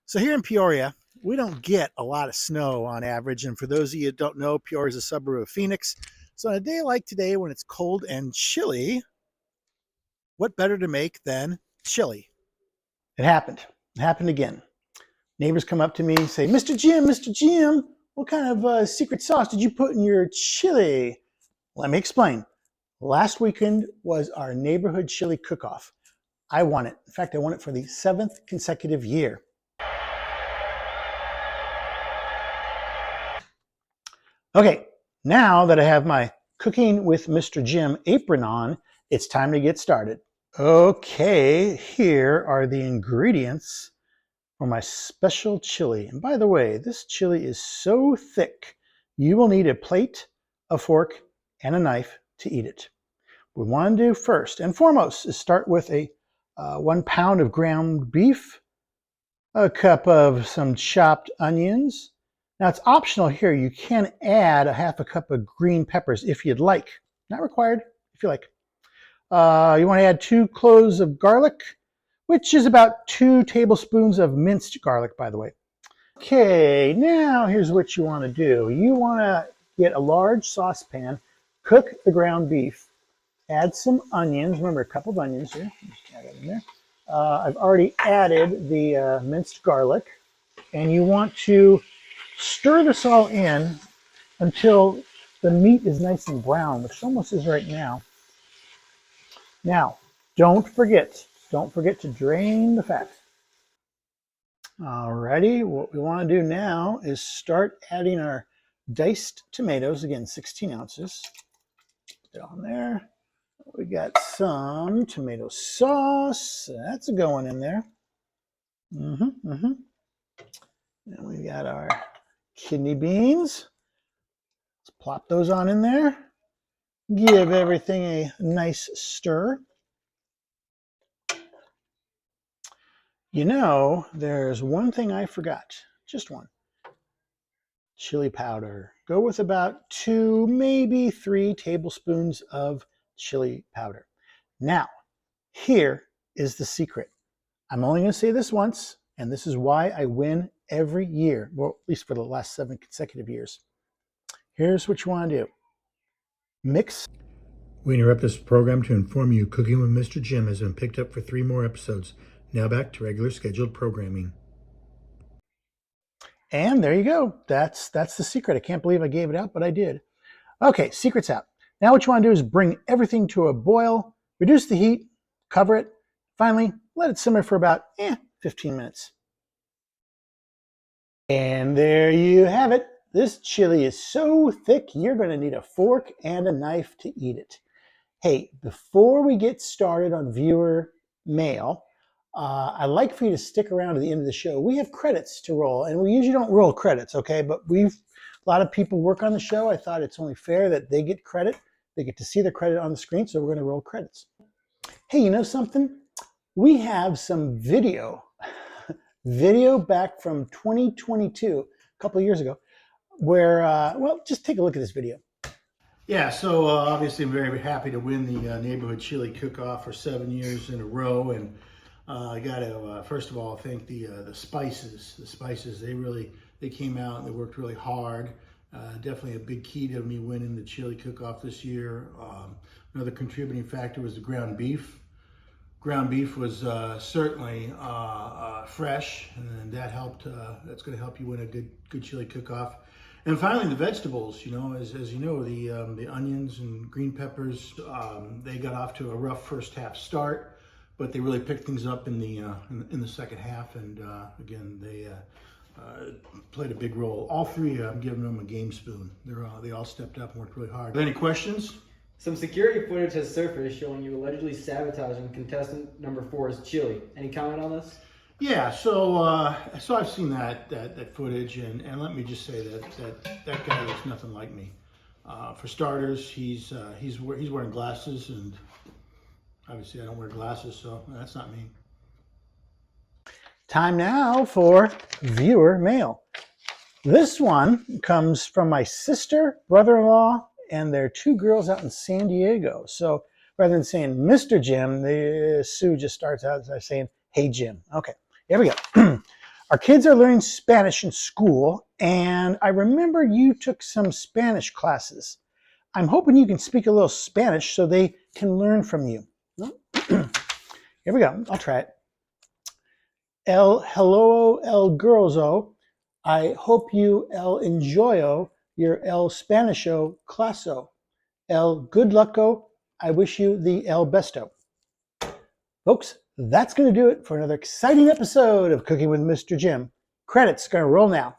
So here in Peoria, we don't get a lot of snow on average. And for those of you who don't know, Peoria is a suburb of Phoenix. So on a day like today when it's cold and chilly, what better to make than chili? It happened. It happened again. Neighbors come up to me and say, Mr. Jim, what kind of secret sauce did you put in your chili? Let me explain. Last weekend was our neighborhood chili cook-off. I won it. In fact, I won it for the 7th consecutive year. Okay, now that I have my Cooking with Mr. Jim apron on, it's time to get started. Okay, here are the ingredients for my special chili. And by the way, this chili is so thick, you will need a plate, a fork, and a knife to eat it. What we want to do first and foremost is start with a 1 pound of ground beef, a cup of some chopped onions. Now it's optional here. You can add a half a cup of green peppers if you'd like. Not required, if you like. You want to add 2 cloves of garlic, which is about 2 tablespoons of minced garlic, by the way. Okay, now here's what you want to do. You want to get a large saucepan, cook the ground beef, add some onions. Remember, a couple of onions here. Just add that in there. I've already added the minced garlic, and you want to stir this all in until the meat is nice and brown, which almost is right now. Now, don't forget to drain the fat. Alrighty, what we want to do now is start adding our diced tomatoes, again 16 ounces. Put it on there. We got some tomato sauce. That's going in there. And we got our kidney beans. Let's plop those on in there. Give everything a nice stir. You know, there's one thing I forgot. Just one. Chili powder. Go with about 2, maybe 3 tablespoons of chili powder. Now, here is the secret. I'm only going to say this once, and this is why I win every year, well, at least for the last 7 consecutive years. Here's what you want to do. Mix. We interrupt this program to inform you Cooking with Mr. Jim has been picked up for 3 more episodes. Now back to regular scheduled programming. And there you go. That's the secret. I can't believe I gave it out, but I did. Okay, secret's out. Now what you want to do is bring everything to a boil, reduce the heat, cover it. Finally, let it simmer for about 15 minutes. And there you have it. This chili is so thick, you're going to need a fork and a knife to eat it. Hey, before we get started on viewer mail, I'd like for you to stick around to the end of the show. We have credits to roll, and we usually don't roll credits, okay? But a lot of people work on the show. I thought it's only fair that they get credit. They get to see the credit on the screen, so we're going to roll credits. Hey, you know something? We have some video back from 2022, a couple of years ago, where, well, just take a look at this video. Yeah, so obviously I'm very happy to win the Neighborhood Chili Cook-Off for 7 years in a row, and I got to first of all thank the spices. The spices, they came out and they worked really hard. Definitely a big key to me winning the chili cook-off this year. Another contributing factor was the ground beef. Ground beef was certainly fresh, and that helped. That's going to help you win a good chili cook-off. And finally, the vegetables. You know, as you know, the onions and green peppers, they got off to a rough first half start, but they really picked things up in the second half. And again, they played a big role. All 3, I'm giving them a game spoon. They all stepped up and worked really hard. Any questions? Some security footage has surfaced showing you allegedly sabotaging contestant number 4's chili. Any comment on this? Yeah, so I've seen that footage, and let me just say that guy looks nothing like me. For starters, he's wearing glasses, and obviously I don't wear glasses, so that's not me. Time now for viewer mail. This one comes from my sister, brother-in-law, and their 2 girls out in San Diego. So rather than saying Mr. Jim, Sue just starts out by saying, "Hey Jim." Okay, here we go. Our kids are learning Spanish in school, and I remember you took some Spanish classes. I'm hoping you can speak a little Spanish so they can learn from you. Here we go. I'll try it. El hello, el girlso. I hope you el enjoyo your el Spanisho classo. El good lucko. I wish you the el besto. Folks, that's going to do it for another exciting episode of Cooking with Mr. Jim. Credits going to roll now.